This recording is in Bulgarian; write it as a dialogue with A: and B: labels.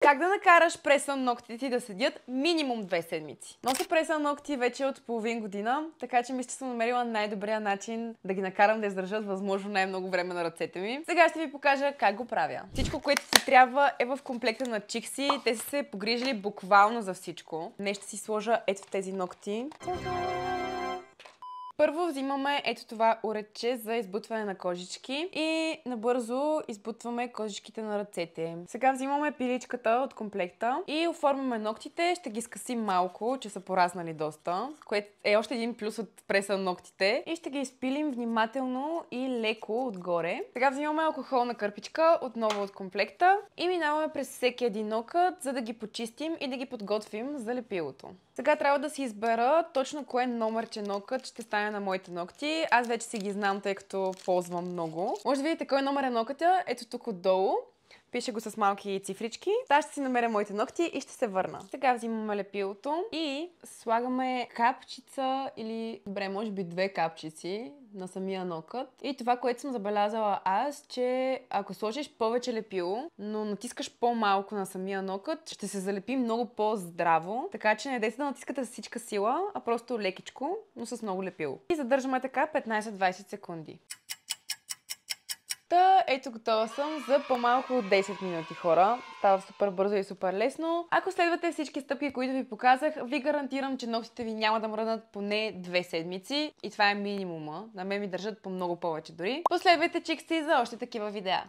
A: Как да накараш преса на ногтите ти да седят минимум 2 седмици? Нося преса на ногти вече от половин година, така че мисля, че съм намерила най-добрия начин да ги накарам да издържат възможно най-много време на ръцете ми. Сега ще ви покажа как го правя. Всичко, което ти трябва е в комплекта на Чикси. Те са се погрижили буквално за всичко. Днес ще си сложа ето тези ногти. Първо взимаме ето това уредче за избутване на кожички и набързо избутваме кожичките на ръцете. Сега взимаме пиличката от комплекта и оформяме ногтите. Ще ги скъсим малко, че са пораснали доста, което е още един плюс от преса на ногтите. И ще ги изпилим внимателно и леко отгоре. Сега взимаме алкохолна кърпичка, отново от комплекта, и минаваме през всеки един нокът, за да ги почистим и да ги подготвим за лепилото. Сега трябва да си избера точно кое номерче нокът ще стане на моите ногти. Аз вече си ги знам, тъй като ползвам много. Може да видите кой номер е нокътя. Ето тук отдолу. Пише го с малки цифрички. Сега ще си намеря моите ногти и ще се върна. Сега взимаме лепилото и слагаме капчица или, добре, може би 2 капчици на самия нокът. И това, което съм забелязала аз, че ако сложиш повече лепило, но натискаш по-малко на самия нокът, ще се залепи много по-здраво. Така че не дейте да натискате с всичка сила, а просто лекичко, но с много лепило. И задържаме така 15-20 секунди. Ето, готова съм за по-малко от 10 минути, хора. Става супер бързо и супер лесно. Ако следвате всички стъпки, които ви показах, ви гарантирам, че ногтите ви няма да мръднат поне 2 седмици. И това е минимума. На мен ми държат по много повече дори. Последвайте Чикси за още такива видеа.